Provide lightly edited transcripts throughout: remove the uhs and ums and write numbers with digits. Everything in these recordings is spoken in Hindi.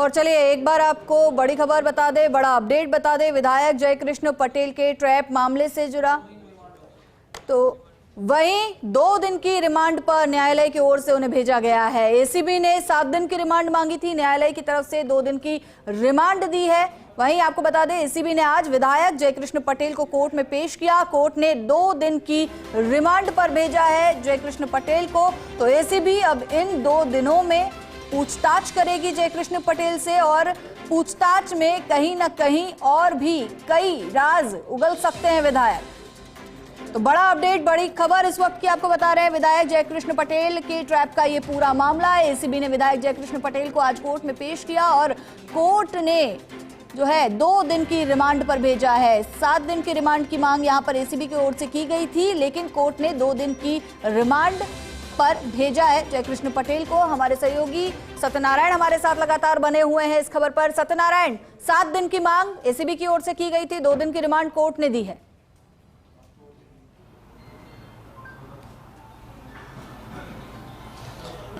और चलिए एक बार आपको बड़ी खबर बता दे, बड़ा अपडेट बता दे विधायक जयकृष्ण पटेल के ट्रैप मामले से जुड़ा। तो वहीं 2 दिन की रिमांड पर न्यायालय की ओर से उन्हें भेजा गया है। एसीबी ने 7 दिन की रिमांड मांगी थी, न्यायालय की तरफ से 2 दिन की रिमांड दी है। वहीं आपको बता दें एसीबी ने आज विधायक जयकृष्ण पटेल को कोर्ट में पेश किया। कोर्ट ने 2 दिन की रिमांड पर भेजा है जयकृष्ण पटेल को। तो एसीबी अब इन 2 दिनों में पूछताछ करेगी जयकृष्ण पटेल से और पूछताछ में कहीं ना कहीं और भी कई राज उगल सकते हैं विधायक। तो बड़ा अपडेट, बड़ी खबर इस वक्त की आपको बता रहे हैं। विधायक जयकृष्ण पटेल के ट्रैप का ये पूरा मामला है। एसीबी ने विधायक जयकृष्ण पटेल को आज कोर्ट में पेश किया और कोर्ट ने जो है 2 दिन की रिमांड पर भेजा है। 7 दिन की रिमांड की मांग यहां पर एसीबी की ओर से की गई थी, लेकिन कोर्ट ने 2 दिन की रिमांड पर भेजा है जयकृष्ण पटेल को। हमारे सहयोगी सत्यनारायण हमारे साथ लगातार बने हुए हैं इस खबर पर। सत्यनारायण, 7 दिन की मांग एसीबी की ओर से की गई थी, 2 दिन की रिमांड कोर्ट ने दी है।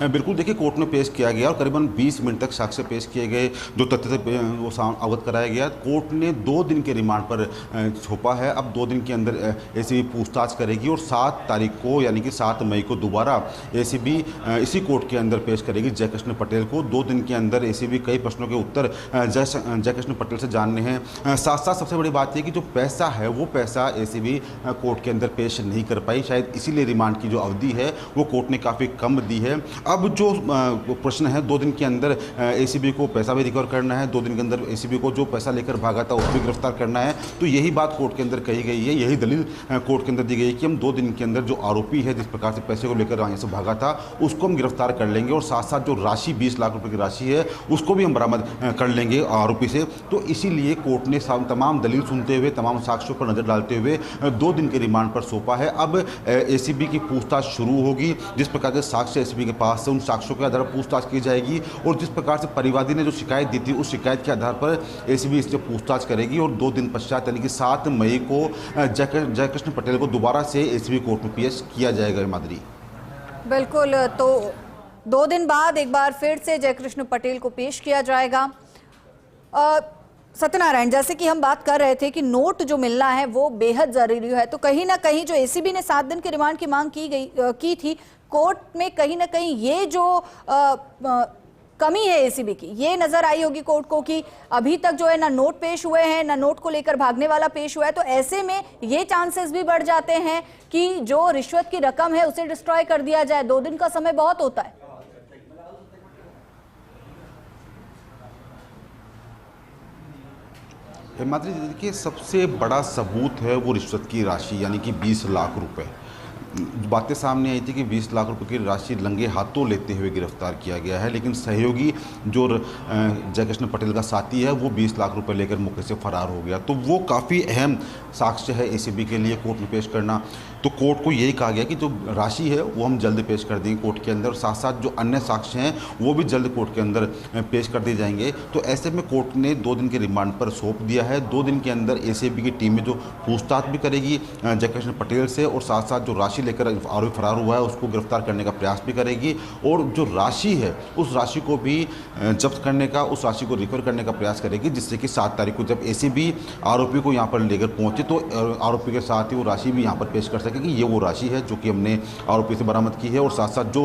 बिल्कुल, देखिए कोर्ट में पेश किया गया और करीबन 20 मिनट तक साक्ष्य पेश किए गए, जो तथ्य थे वो अवगत कराया गया। कोर्ट ने 2 दिन के रिमांड पर सौंपा है। अब 2 दिन के अंदर एसीबी पूछताछ करेगी और 7 तारीख को यानी कि 7 मई को दोबारा एसीबी इसी कोर्ट के अंदर पेश करेगी जयकृष्ण पटेल को। 2 दिन के अंदर एसीबी कई प्रश्नों के उत्तर जयकृष्ण पटेल से जानने हैं। साथ साथ सबसे बड़ी बात यह कि जो पैसा है वो पैसा एसीबी कोर्ट के अंदर पेश नहीं कर पाई, शायद इसीलिए रिमांड की जो अवधि है वो कोर्ट ने काफ़ी कम दी है। अब जो प्रश्न है, 2 दिन के अंदर एसीबी को पैसा भी रिकवर करना है, 2 दिन के अंदर एसीबी को जो पैसा लेकर भागा था उसको भी गिरफ्तार करना है। तो यही बात कोर्ट के अंदर कही गई है, यही दलील कोर्ट के अंदर दी गई है कि हम 2 दिन के अंदर जो आरोपी है जिस प्रकार से पैसे को लेकर यहाँ से भागा था उसको हम गिरफ्तार कर लेंगे और साथ साथ जो राशि 20 लाख रुपये की राशि है उसको भी हम बरामद कर लेंगे आरोपी से। तो इसीलिए कोर्ट ने तमाम दलील सुनते हुए, तमाम साक्ष्यों पर नजर डालते हुए 2 दिन के रिमांड पर सौंपा है। अब एसीबी की पूछताछ शुरू होगी। जिस प्रकार के साक्ष्य एसीबी के पास से उन साक्ष्यों के आधार पर पूछताछ की जाएगी और जिस प्रकार से परिवादी ने जो शिकायत दी थी उस शिकायत के आधार पर एसीबी इससे पूछताछ करेगी और 2 दिन पश्चात यानी कि 7 मई को जयकृष्ण पटेल को दोबारा से एसीबी कोर्ट में पेश किया जाएगा। माधुरी, बिल्कुल, तो 2 दिन बाद एक बार फिर से जयकृष्ण पटेल को पेश किया जाएगा। सत्यनारायण, जैसे कि हम बात कर रहे थे कि नोट जो मिलना है वो बेहद जरूरी है, तो कहीं ना कहीं जो एसीबी ने 7 दिन की रिमांड की मांग की थी कोर्ट में, कहीं ना कहीं ये जो कमी है एसीबी की ये नजर आई होगी कोर्ट को कि अभी तक जो है ना नोट पेश हुए हैं, ना नोट को लेकर भागने वाला पेश हुआ है। तो ऐसे में ये चांसेस भी बढ़ जाते हैं कि जो रिश्वत की रकम है उसे डिस्ट्रॉय कर दिया जाए। 2 दिन का समय बहुत होता है। माधुरी, देखिए सबसे बड़ा सबूत है वो रिश्वत की राशि यानी कि 20 लाख रुपए। बातें सामने आई थी कि 20 लाख रुपए की राशि लंगे हाथों लेते हुए गिरफ्तार किया गया है, लेकिन सहयोगी जो जयकृष्ण पटेल का साथी है वो 20 लाख रुपए लेकर मौके से फरार हो गया। तो वो काफ़ी अहम साक्ष्य है एसीबी के लिए कोर्ट में पेश करना। तो कोर्ट को यही कहा गया कि जो राशि है वो हम जल्द पेश कर देंगे कोर्ट के अंदर और साथ साथ जो अन्य साक्ष्य हैं वो भी जल्द कोर्ट के अंदर पेश कर दिए जाएंगे। तो ऐसे में कोर्ट ने 2 दिन के रिमांड पर सौंप दिया है। 2 दिन के अंदर एसीबी की टीम में जो पूछताछ भी करेगी जयकृष्ण पटेल से और साथ साथ जो राशि लेकर आरोपी फरार हुआ है उसको गिरफ्तार करने का प्रयास भी करेगी और जो राशि है उस राशि को भी जब्त करने का, उस राशि को रिकवर करने का प्रयास करेगी, जिससे कि 7 तारीख को जब एसीबी आरोपी को यहाँ पर लेकर पहुंचे तो आरोपी के साथ ही वो राशि भी यहाँ पर पेश कर सके कि ये वो राशि है जो कि हमने आरोपी से बरामद की है। और साथ साथ जो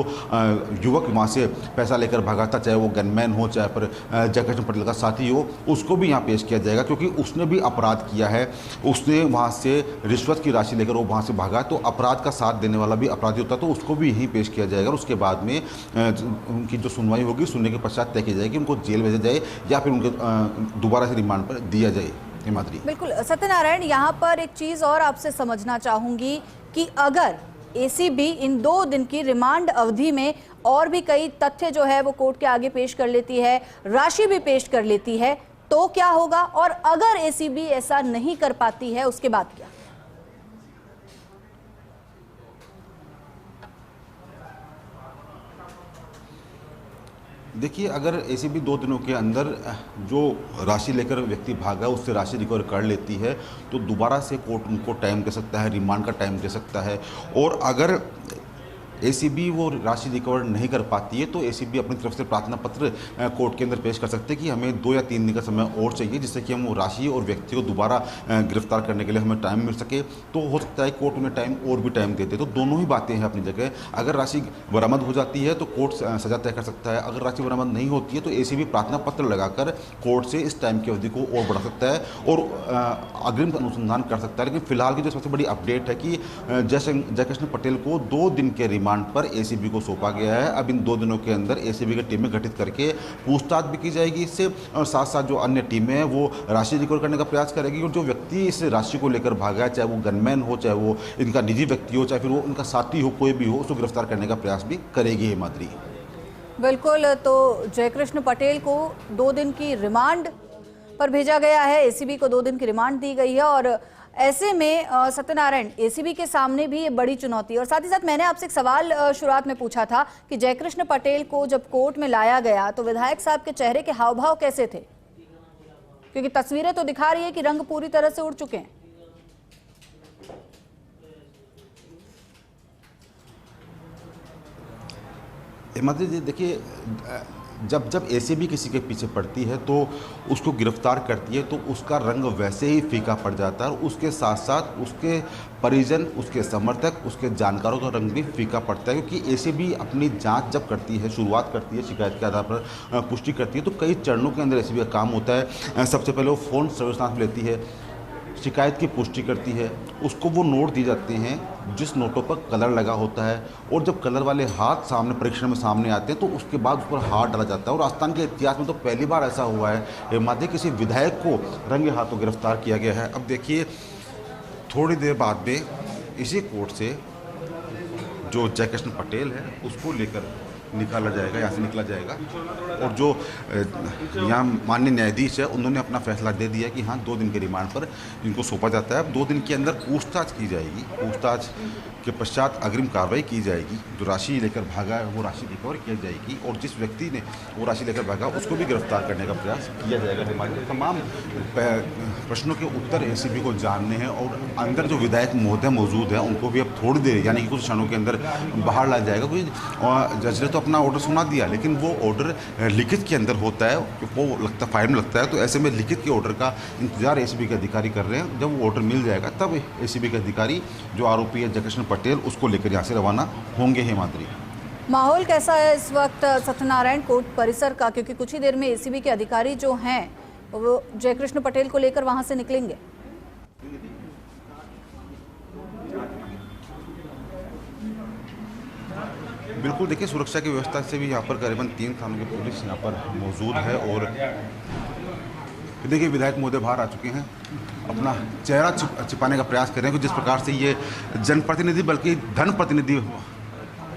युवक वहाँ से पैसा लेकर भागा था, चाहे वो गनमैन हो चाहे पर जयकृष्ण पटेल का साथी हो, उसको भी यहाँ पेश किया जाएगा क्योंकि उसने भी अपराध किया है। उसने वहाँ से रिश्वत की राशि लेकर वो वहाँ से भागा, तो अपराध का साथ देने वाला भी अपराधी होता तो उसको भी यहीं पेश किया जाएगा। उसके बाद में उनकी जो सुनवाई होगी, सुनने के पश्चात तय की जाएगी उनको जेल भेजा जाए या फिर उनके दोबारा से रिमांड पर दिया जाए। माधुरी, बिल्कुल सत्यनारायण, यहाँ पर एक चीज और आपसे समझना चाहूंगी कि अगर एसीबी इन 2 दिन की रिमांड अवधि में और भी कई तथ्य जो है वो कोर्ट के आगे पेश कर लेती है, राशि भी पेश कर लेती है, तो क्या होगा? और अगर एसीबी ऐसा नहीं कर पाती है उसके बाद क्या? देखिए, अगर एसीबी 2 दिनों के अंदर जो राशि लेकर व्यक्ति भागा उससे राशि रिकवर कर लेती है तो दोबारा से कोर्ट उनको टाइम दे सकता है, रिमांड का टाइम दे सकता है। और अगर एसीबी वो राशि रिकवर नहीं कर पाती है तो एसीबी अपनी तरफ से प्रार्थना पत्र कोर्ट के अंदर पेश कर सकते हैं कि हमें 2 या 3 दिन का समय और चाहिए, जिससे कि हम वो राशि और व्यक्ति को दोबारा गिरफ्तार करने के लिए हमें टाइम मिल सके। तो हो सकता है कोर्ट उन्हें टाइम और भी टाइम देते। तो दोनों ही बातें हैं अपनी जगह। अगर राशि बरामद हो जाती है तो कोर्ट सजा तय कर सकता है, अगर राशि बरामद नहीं होती है तो एसीबी प्रार्थना पत्र लगाकर कोर्ट से इस टाइम की अवधि को और बढ़ा सकता है और अग्रिम अनुसंधान कर सकता है। लेकिन फिलहाल की जो सबसे बड़ी अपडेट है कि जयकृष्ण पटेल को 2 दिन के रिमांड पर एसीबी को सौंपा गया है। अब इन 2 दिनों के अंदर एसीबी की टीमें गठित करके पूछताछ भी की जाएगी इससे, और साथ साथ जो अन्य टीमें हैं वो राशि रिकवर करने का प्रयास करेगी और जो व्यक्ति इस राशि को लेकर भागा है, चाहे वो गनमैन हो, चाहे वो इनका निजी व्यक्ति हो, चाहे फिर वो उनका साथी हो, कोई भी हो, उसको गिरफ्तार करने का प्रयास भी करेगी हिमाद्री। बिल्कुल, तो जयकृष्ण पटेल को 2 दिन की रिमांड पर भेजा गया है, एसीबी को 2 दिन की रिमांड दी गई है और ऐसे में सत्यनारायण एसीबी के सामने भी ये बड़ी चुनौती है। और साथ ही साथ मैंने आपसे एक सवाल शुरुआत में पूछा था कि जयकृष्ण पटेल को जब कोर्ट में लाया गया तो विधायक साहब के चेहरे के हाव भाव कैसे थे, क्योंकि तस्वीरें तो दिखा रही है कि रंग पूरी तरह से उड़ चुके हैं। हिमाद्री जी देखिए, जब एसीबी किसी के पीछे पड़ती है तो उसको गिरफ्तार करती है तो उसका रंग वैसे ही फीका पड़ जाता है और उसके साथ साथ उसके परिजन, उसके समर्थक, उसके जानकारों का रंग भी फीका पड़ता है। क्योंकि एसीबी अपनी जांच जब करती है, शुरुआत करती है, शिकायत के आधार पर पुष्टि करती है तो कई चरणों के अंदर एसीबी का काम होता है। सबसे पहले वो फ़ोन सर्विलांस लेती है, शिकायत की पुष्टि करती है, उसको वो नोट दिए जाते हैं जिस नोटों पर कलर लगा होता है और जब कलर वाले हाथ सामने परीक्षण में सामने आते हैं तो उसके बाद उस पर हाथ डाला जाता है। और राजस्थान के इतिहास में तो पहली बार ऐसा हुआ है माध्यम किसी विधायक को रंगे हाथों गिरफ्तार किया गया है। अब देखिए थोड़ी देर बाद में इसी कोर्ट से जो जयकृष्ण पटेल है उसको लेकर निकाला जाएगा, यहाँ से निकला जाएगा और जो यहाँ माननीय न्यायाधीश है उन्होंने अपना फैसला दे दिया कि हाँ 2 दिन के रिमांड पर इनको सौंपा जाता है। अब 2 दिन के अंदर पूछताछ की जाएगी, पूछताछ के पश्चात अग्रिम कार्रवाई की जाएगी। जो राशि लेकर भागा है वो राशि रिकवर की जाएगी और जिस व्यक्ति ने वो राशि लेकर भागा उसको भी गिरफ्तार करने का प्रयास किया जाएगा। हमारे तमाम प्रश्नों के उत्तर एसीबी को जानने हैं और अंदर जो विधायक महोदय मौजूद हैं उनको भी अब थोड़ी देर यानी कि कुछ क्षणों के अंदर बाहर लाया जाएगा। क्योंकि जज ने तो अपना ऑर्डर सुना दिया लेकिन वो ऑर्डर लिखित के अंदर होता है, वो लगता फाइल में लगता है, तो ऐसे में लिखित के ऑर्डर का इंतजार एसीबी के अधिकारी कर रहे हैं। जब वो ऑर्डर मिल जाएगा तब एसीबी के अधिकारी जो आरोपी है जयकृष्ण पटेल उसको लेकर यहाँ से रवाना होंगे। हिमाद्री, माहौल कैसा है इस वक्त सत्यनारायण कोर्ट परिसर का, क्योंकि कुछ ही देर में एसीबी के अधिकारी जो हैं वो जयकृष्ण पटेल को लेकर वहां से निकलेंगे? बिल्कुल, देखिए सुरक्षा की व्यवस्था से भी यहाँ पर करीबन 3 थानों की पुलिस यहाँ पर मौजूद है और देखिए विधायक महोदय बाहर आ चुके हैं, अपना चेहरा छिपाने का प्रयास कर रहे हैं। जिस प्रकार से ये जनप्रतिनिधि बल्कि धन प्रतिनिधि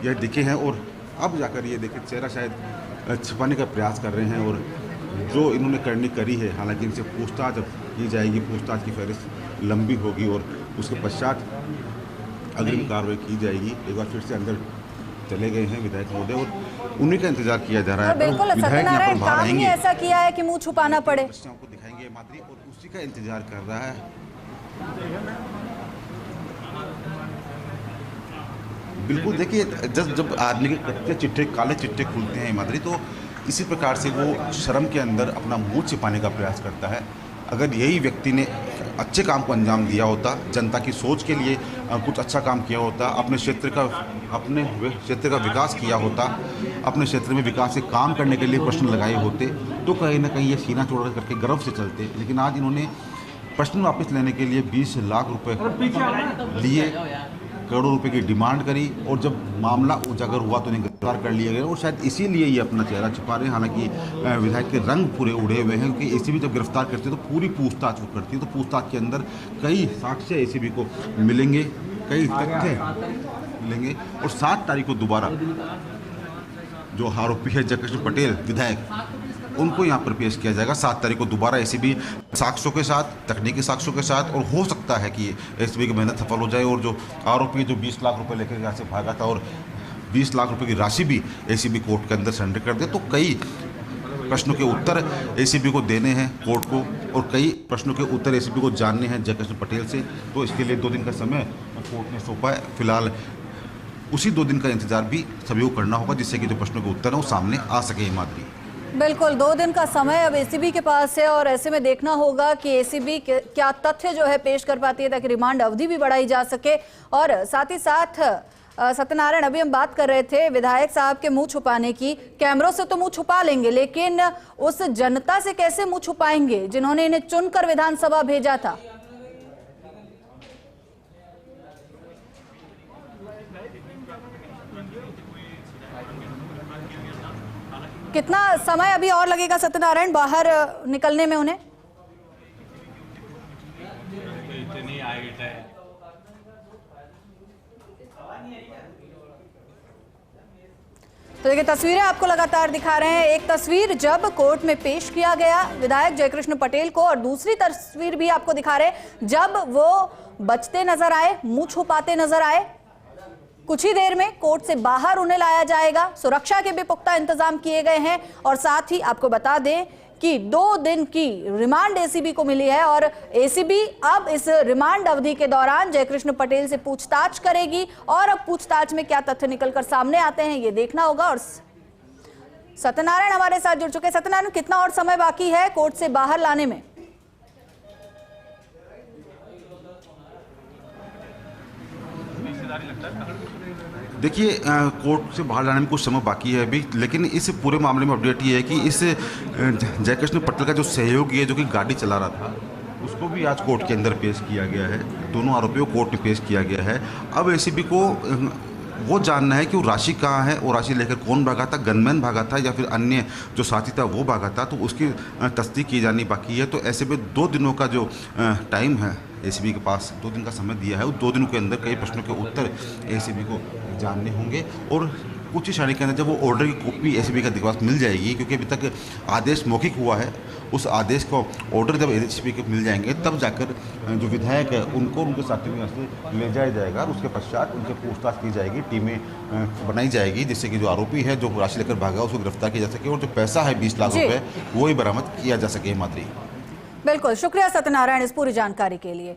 ये दिखे हैं और अब जाकर ये देखिए चेहरा शायद छिपाने का प्रयास कर रहे हैं और जो इन्होंने करनी करी है। हालांकि इनसे पूछताछ की जाएगी, पूछताछ की फहरिस्त लंबी होगी और उसके पश्चात अग्रिम कार्रवाई की जाएगी। एक बार फिर से अंदर चले गए हैं विधायक महोदय और उन्हीं का इंतजार किया जा रहा है। बिल्कुल, सत्यनारायण काम ही ऐसा किया है कि मुंह छुपाना पड़े। को दिखाएंगे माद्री और उसी का इंतजार कर रहा है। बिल्कुल, देखिए जब आदमी के कच्चे चिट्ठे, काले चिट्ठे खुलते हैं माद्री, तो इसी प्रकार से वो शर्म के अंदर अपना मुंह छिपाने का प्रयास करता है। अगर यही व्यक्ति ने अच्छे काम को अंजाम दिया होता, जनता की सोच के लिए कुछ अच्छा काम किया होता, अपने क्षेत्र का विकास किया होता, अपने क्षेत्र में विकास के काम करने के लिए प्रश्न लगाए होते, तो कहीं ना कहीं ये सीना चौड़ा करके गर्व से चलते। लेकिन आज इन्होंने प्रश्न वापस लेने के लिए 20 लाख रुपए लिए, करोड़ों रुपए की डिमांड करी और जब मामला उजागर हुआ तो इन्हें गिरफ्तार कर लिया गया और शायद इसीलिए ये अपना चेहरा छिपा रहे हैं। हालांकि विधायक के रंग पूरे उड़े हुए हैं क्योंकि एसीबी जब गिरफ्तार करती है तो पूरी पूछताछ वो करती है, तो पूछताछ के अंदर कई साक्ष्य एसीबी को मिलेंगे, कई तथ्य मिलेंगे और 7 तारीख को दोबारा जो आरोपी है जयकृष्ण पटेल विधायक, उनको यहाँ पर पेश किया जाएगा। 7 तारीख को दोबारा एसीबी साक्ष्यों के साथ, तकनीकी साक्ष्यों के साथ, और हो सकता है कि एसीबी की मेहनत सफल हो जाए और जो आरोपी जो 20 लाख रुपए लेकर यहाँ से भागा था और 20 लाख रुपए की राशि भी एसीबी कोर्ट के अंदर सरेंडर कर दे। तो कई प्रश्नों के उत्तर एसीबी को देने हैं कोर्ट को और कई प्रश्नों के उत्तर एसीबी को जानने हैं जयकृष्ण पटेल से, तो इसके लिए 2 दिन का समय कोर्ट ने सौंपा है। फिलहाल उसी 2 दिन का इंतजार भी सभी को करना होगा, जिससे कि जो प्रश्नों के उत्तर हैं वो सामने आ सके। हिमाद्री, बिल्कुल 2 दिन का समय अब एसीबी के पास है और ऐसे में देखना होगा कि एसीबी क्या तथ्य जो है पेश कर पाती है ताकि रिमांड अवधि भी बढ़ाई जा सके। और साथ ही साथ सत्यनारायण, अभी हम बात कर रहे थे विधायक साहब के मुंह छुपाने की। कैमरों से तो मुंह छुपा लेंगे, लेकिन उस जनता से कैसे मुंह छुपाएंगे जिन्होंने इन्हें चुनकर विधानसभा भेजा था? कितना समय अभी और लगेगा सत्यनारायण बाहर निकलने में उन्हें? तो देखिए तस्वीरें आपको लगातार दिखा रहे हैं। एक तस्वीर जब कोर्ट में पेश किया गया विधायक जयकृष्ण पटेल को, और दूसरी तस्वीर भी आपको दिखा रहे हैं जब वो बचते नजर आए, मुंह छुपाते नजर आए। कुछ ही देर में कोर्ट से बाहर उन्हें लाया जाएगा। सुरक्षा के भी पुख्ता इंतजाम किए गए हैं। और साथ ही आपको बता दें कि 2 दिन की रिमांड एसीबी को मिली है और एसीबी अब इस रिमांड अवधि के दौरान जयकृष्ण पटेल से पूछताछ करेगी। और अब पूछताछ में क्या तथ्य निकलकर सामने आते हैं ये देखना होगा। और सत्यनारायण हमारे साथ जुड़ चुके हैं। सत्यनारायण, कितना और समय बाकी है कोर्ट से बाहर लाने में? देखिए कोर्ट से बाहर लाने में कुछ समय बाकी है अभी, लेकिन इस पूरे मामले में अपडेट ये है कि इस जयकृष्ण पटेल का जो सहयोगी है जो कि गाड़ी चला रहा था, उसको भी आज कोर्ट के अंदर पेश किया गया है। दोनों आरोपियों को कोर्ट में पेश किया गया है। अब एसीबी को वो जानना है कि वो राशि कहाँ है, वो राशि लेकर कौन भागा था, गनमैन भागा था या फिर अन्य जो साथी था वो भागा था, तो उसकी तस्दीक की जानी बाकी है। तो ऐसे में 2 दिनों का जो टाइम है एसीबी के पास, 2 दिन का समय दिया है, उस 2 दिनों के अंदर कई प्रश्नों के उत्तर एसीबी को जानने होंगे। और कुछ ही समय के अंदर जब वो ऑर्डर की कॉपी एसीबी के पास मिल जाएगी, क्योंकि अभी तक आदेश मौखिक हुआ है, उस आदेश को ऑर्डर जब एसीबी के मिल जाएंगे तब जाकर जो विधायक है उनको उनके साथी में से ले जाया जाएगा। और उसके पश्चात उनसे पूछताछ की जाएगी, टीमें बनाई जाएगी, जिससे कि जो आरोपी है जो राशि लेकर भागा उसको गिरफ्तार किया जा सके और जो पैसा है 20 लाख रुपये वो ही बरामद किया जा सके। मात्री, बिल्कुल, शुक्रिया सत्यनारायण इस पूरी जानकारी के लिए।